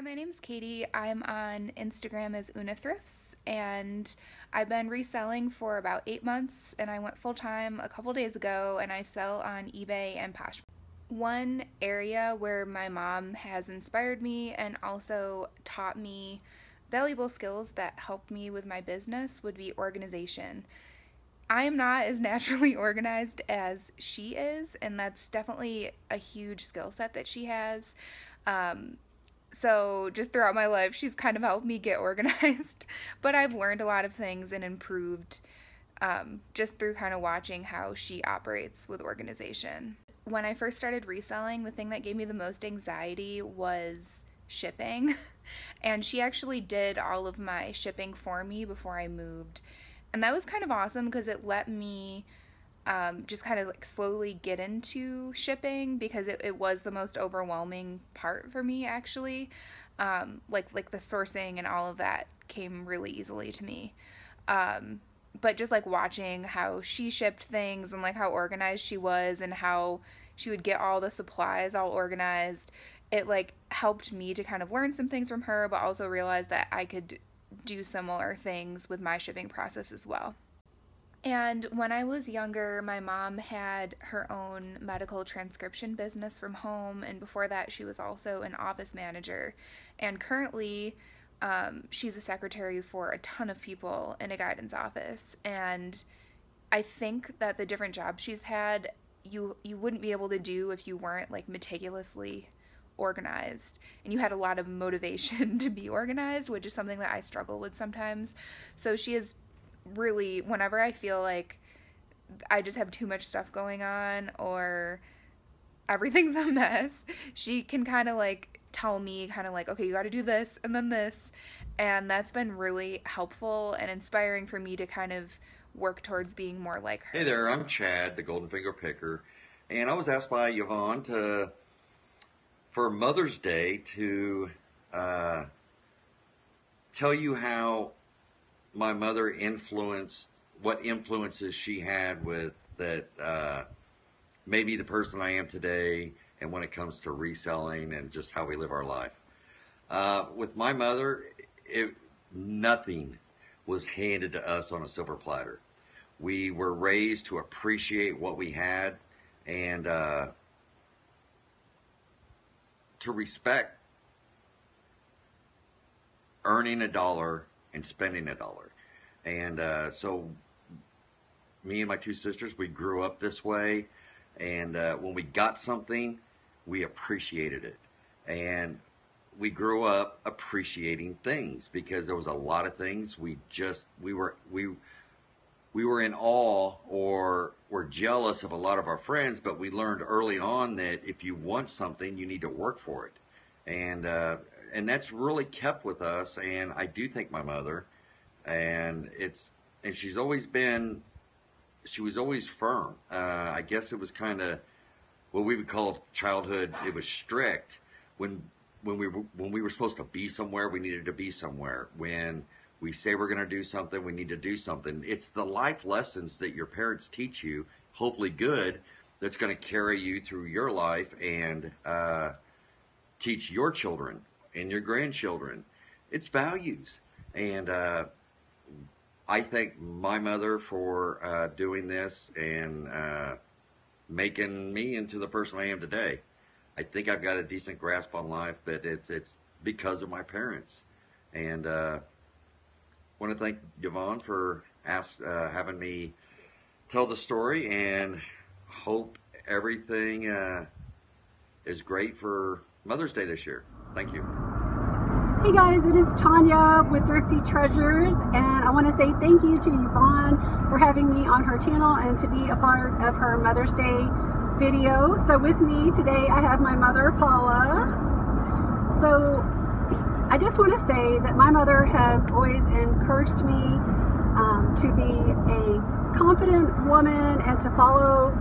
my name's Katie. I'm on Instagram as Una Thrifts, and I've been reselling for about 8 months, and I went full-time a couple days ago, and I sell on eBay and Poshmark. One area where my mom has inspired me and also taught me valuable skills that helped me with my business would be organization. I am not as naturally organized as she is, and that's definitely a huge skill set that she has. So just throughout my life, she's kind of helped me get organized, but I've learned a lot of things and improved just through kind of watching how she operates with organization. When I first started reselling, the thing that gave me the most anxiety was shipping, and she actually did all of my shipping for me before I moved, and that was kind of awesome because it let me just kind of like slowly get into shipping, because it was the most overwhelming part for me actually. Like the sourcing and all of that came really easily to me. But just like watching how she shipped things and like how organized she was and how she would get all the supplies all organized, it like helped me to kind of learn some things from her, but also realize that I could do similar things with my shipping process as well. And when I was younger, my mom had her own medical transcription business from home, and before that she was also an office manager. And currently she's a secretary for a ton of people in a guidance office. And I think that the different jobs she's had, you wouldn't be able to do if you weren't like meticulously organized and you had a lot of motivation to be organized, which is something that I struggle with sometimes. So she is really, whenever I feel like I just have too much stuff going on or everything's a mess, she can kind of like tell me kind of like, okay, you got to do this and then this, and that's been really helpful and inspiring for me to kind of work towards being more like her. Hey there, I'm Chad, the Golden Finger Picker, and I was asked by Yvonne for Mother's Day to tell you how my mother influenced, what influences she had with that made me the person I am today, and when it comes to reselling and just how we live our life. With my mother, nothing was handed to us on a silver platter. We were raised to appreciate what we had and to respect earning a dollar and spending a dollar. And so me and my two sisters, we grew up this way, and when we got something, we appreciated it. And we grew up appreciating things because there was a lot of things we were in awe or were jealous of a lot of our friends, but we learned early on that if you want something, you need to work for it. And that's really kept with us. And I do thank my mother, and she was always firm. I guess it was kind of what we would call childhood. It was strict. When we were supposed to be somewhere, we needed to be somewhere. When we say we're going to do something, we need to do something. It's the life lessons that your parents teach you, hopefully good, that's going to carry you through your life and teach your children and your grandchildren. It's values. And I thank my mother for doing this and making me into the person I am today. I think I've got a decent grasp on life, but it's because of my parents. And want to thank Yvonne for having me tell the story, and hope everything is great for Mother's Day this year. Thank you. Hey guys, it is Tanya with Thrifty Treasures, and I want to say thank you to Yvonne for having me on her channel and to be a part of her Mother's Day video. So with me today I have my mother, Paula. So I just want to say that my mother has always encouraged me to be a confident woman and to follow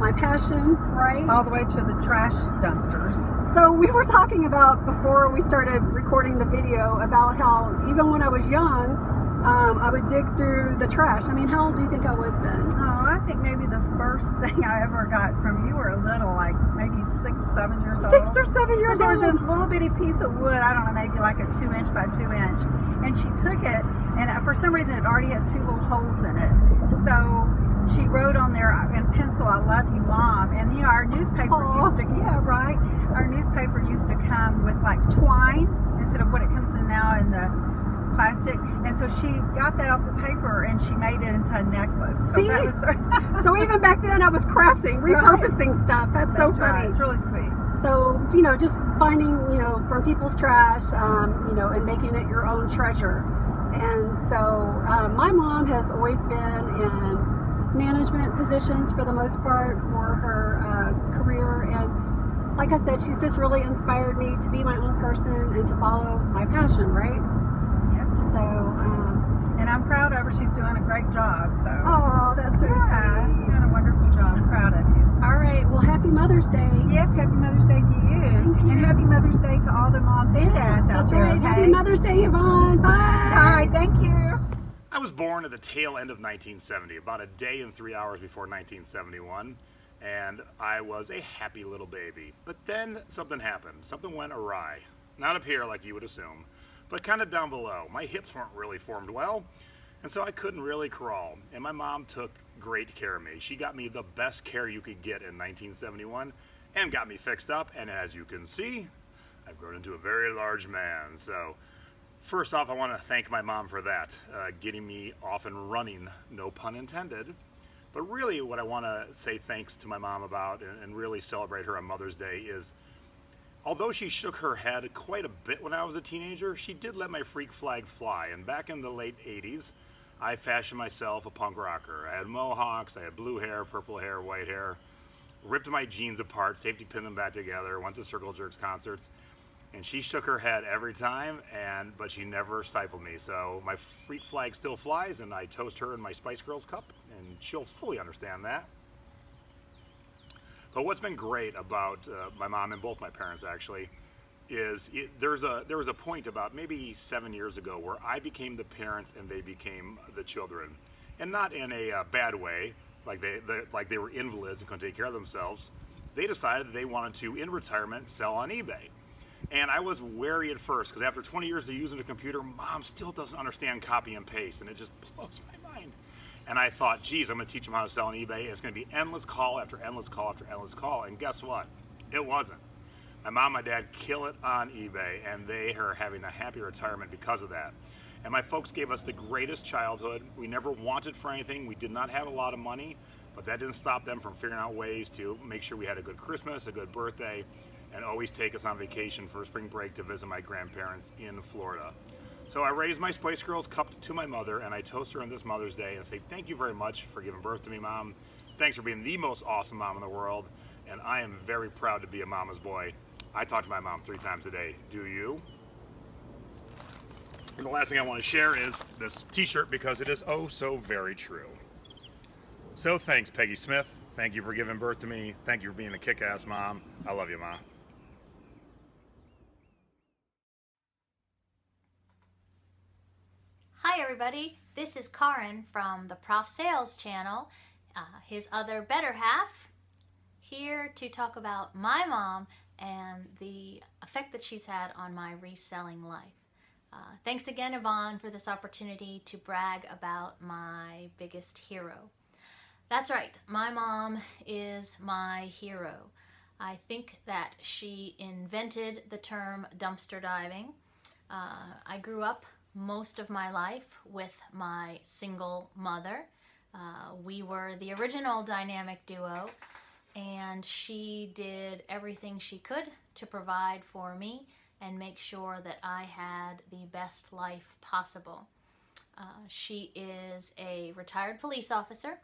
my passion, right? All the way to the trash dumpsters. So we were talking about, before we started recording the video, about how even when I was young, I would dig through the trash. I mean, how old do you think I was then? Oh, I think maybe the first thing I ever got from you were little, like maybe 6, 7 years old. 6 or 7 years There old. was this little bitty piece of wood, I don't know, maybe like a 2-inch by 2-inch, and she took it, and for some reason it already had 2 little holes in it. So she wrote on there in pencil, "I love you, Mom." And you know, our newspaper used to, yeah, right. Our newspaper used to come with like twine instead of what it comes in now in the plastic, and so she got that off the paper and she made it into a necklace. So See? that was So even back then I was crafting, repurposing stuff. That's so funny. right. It's really sweet. So, you know, just finding, you know, from people's trash, you know, and making it your own treasure. And so my mom has always been in management positions for the most part for her career. And like I said, she's just really inspired me to be my own person and to follow my passion, right? Yep. So, And I'm proud of her. She's doing a great job. So. oh, that's so Yeah, sweet. doing a wonderful job. I'm proud of you. All right. Well, happy Mother's Day. Yes, happy Mother's Day to you. And happy Mother's Day to all the moms and dads out That's there. right. Okay? Happy Mother's Day, Yvonne. Bye. Bye. Thank you. I was born at the tail end of 1970, about a day and 3 hours before 1971, and I was a happy little baby. But then something happened. Something went awry. Not up here like you would assume, but kind of down below. My hips weren't really formed well, and so I couldn't really crawl. And my mom took great care of me. She got me the best care you could get in 1971 and got me fixed up. And as you can see, I've grown into a very large man. So first off, I want to thank my mom for that, getting me off and running, no pun intended. But really what I want to say thanks to my mom about and really celebrate her on Mother's Day is, although she shook her head quite a bit when I was a teenager, she did let my freak flag fly. And back in the late 80s, I fashioned myself a punk rocker. I had mohawks, I had blue hair, purple hair, white hair, ripped my jeans apart, safety pinned them back together, went to Circle Jerks concerts, and she shook her head every time, but she never stifled me. So my freak flag still flies, and I toast her in my Spice Girls cup, and she'll fully understand that. But what's been great about my mom and both my parents actually is there was a point about maybe 7 years ago where I became the parent and they became the children, and not in a bad way, like they were invalids and couldn't take care of themselves. They decided that they wanted to, in retirement, sell on eBay. And I was wary at first because after 20 years of using a computer, Mom still doesn't understand copy and paste, and it just blows my mind. And I thought, geez, I'm going to teach them how to sell on eBay. It's going to be endless call after endless call after endless call. And guess what? It wasn't. My mom and my dad kill it on eBay, and they are having a happy retirement because of that. And my folks gave us the greatest childhood. We never wanted for anything. We did not have a lot of money, but that didn't stop them from figuring out ways to make sure we had a good Christmas, a good birthday, and always take us on vacation for spring break to visit my grandparents in Florida. So I raised my Spice Girls cup to my mother, and I toast her on this Mother's Day and say, thank you very much for giving birth to me, Mom. Thanks for being the most awesome mom in the world, and I am very proud to be a mama's boy. I talk to my mom 3 times a day. Do you? And the last thing I want to share is this t-shirt, because it is oh so very true. So thanks, Peggy Smith. Thank you for giving birth to me. Thank you for being a kick-ass mom. I love you, Ma. Hi everybody, this is Karin from the Prof Sales channel, his other better half, here to talk about my mom and the effect that she's had on my reselling life. Thanks again, Yvonne, for this opportunity to brag about my biggest hero. That's right, my mom is my hero. I think that she invented the term dumpster diving. I grew up most of my life with my single mother. We were the original dynamic duo, and she did everything she could to provide for me and make sure that I had the best life possible. She is a retired police officer,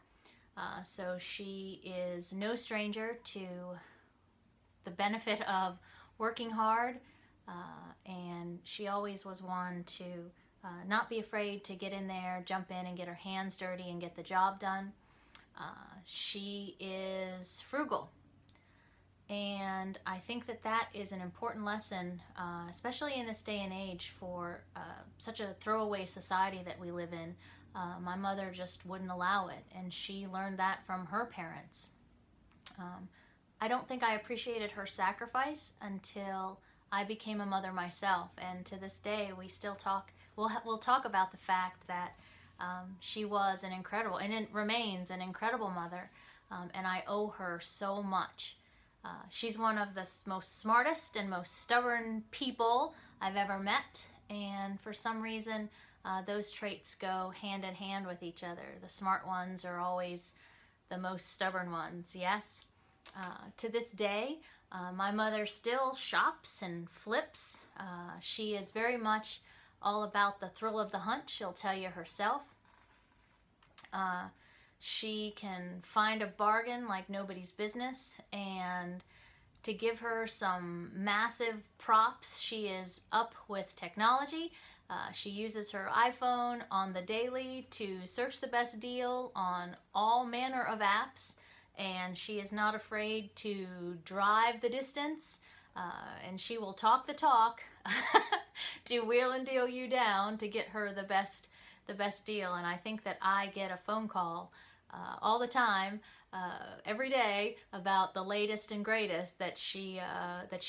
so she is no stranger to the benefit of working hard, and she always was one to not be afraid to get in there, jump in and get her hands dirty and get the job done. She is frugal, and I think that that is an important lesson, especially in this day and age for such a throwaway society that we live in. My mother just wouldn't allow it, and she learned that from her parents. I don't think I appreciated her sacrifice until I became a mother myself, and to this day we still talk. We'll talk about the fact that she was an incredible, and it remains an incredible mother, and I owe her so much. She's one of the most smartest and most stubborn people I've ever met, and for some reason those traits go hand in hand with each other. The smart ones are always the most stubborn ones, yes? To this day, my mother still shops and flips. She is very much all about the thrill of the hunt, she'll tell you herself. She can find a bargain like nobody's business, and to give her some massive props, she is up with technology. She uses her iPhone on the daily to search the best deal on all manner of apps, and she is not afraid to drive the distance, and she will talk the talk to wheel and deal you down to get her the best deal. And I think that I get a phone call all the time, every day, about the latest and greatest that she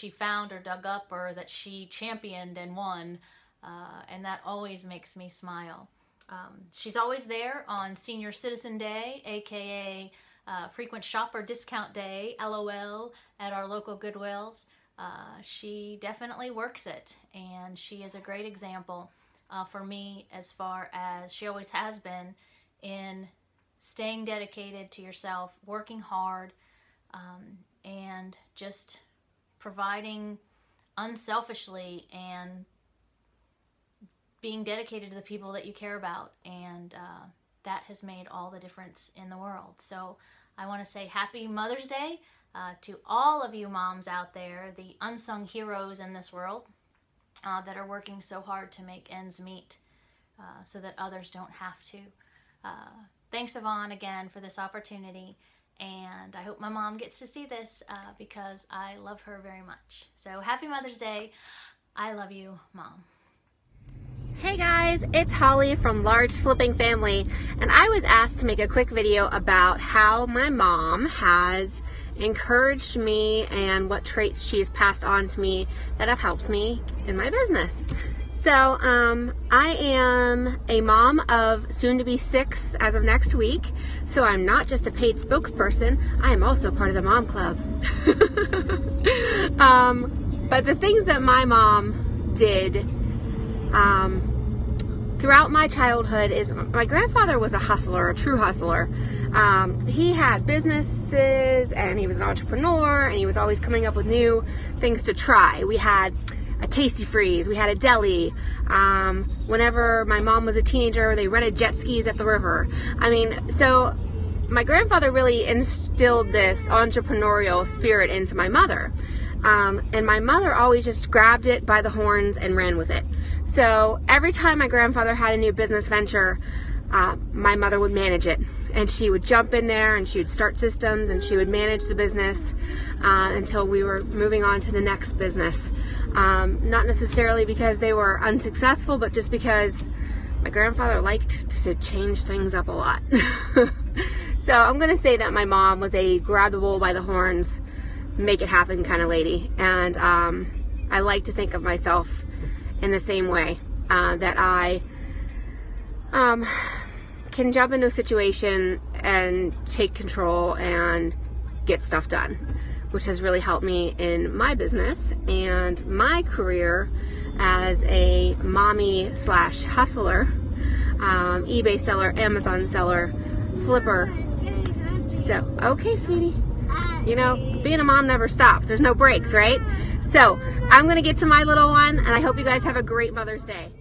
found or dug up, or that she championed and won, and that always makes me smile. She's always there on Senior Citizen Day, aka Frequent Shopper Discount Day, LOL, at our local Goodwills. She definitely works it, and she is a great example for me, as far as she always has been, in staying dedicated to yourself, working hard, and just providing unselfishly, and being dedicated to the people that you care about, and that has made all the difference in the world. So I want to say Happy Mother's Day to all of you moms out there, the unsung heroes in this world that are working so hard to make ends meet so that others don't have to. Thanks, Yvonne, again for this opportunity, and I hope my mom gets to see this because I love her very much. So Happy Mother's Day. I love you, Mom. Hey guys, it's Holly from Large Flipping Family, and I was asked to make a quick video about how my mom has encouraged me and what traits she has passed on to me that have helped me in my business. So I am a mom of soon to be 6 as of next week, so I'm not just a paid spokesperson, I am also part of the mom club. But the things that my mom did throughout my childhood is, my grandfather was a hustler, a true hustler. He had businesses, and he was an entrepreneur, and he was always coming up with new things to try. We had a Tasty Freeze, we had a deli. Whenever my mom was a teenager, they rented jet skis at the river. I mean, so my grandfather really instilled this entrepreneurial spirit into my mother. And my mother always just grabbed it by the horns and ran with it. So every time my grandfather had a new business venture, my mother would manage it, and she would jump in there and she would start systems and she would manage the business until we were moving on to the next business. Not necessarily because they were unsuccessful, but just because my grandfather liked to change things up a lot. So I'm going to say that my mom was a grab the bull by the horns, make it happen kind of lady. And I like to think of myself in the same way, that I can jump into a situation and take control and get stuff done, which has really helped me in my business and my career as a mommy slash hustler, eBay seller, Amazon seller, flipper. So, okay, sweetie. You know, being a mom never stops. There's no breaks, right? So I'm going to get to my little one, and I hope you guys have a great Mother's Day.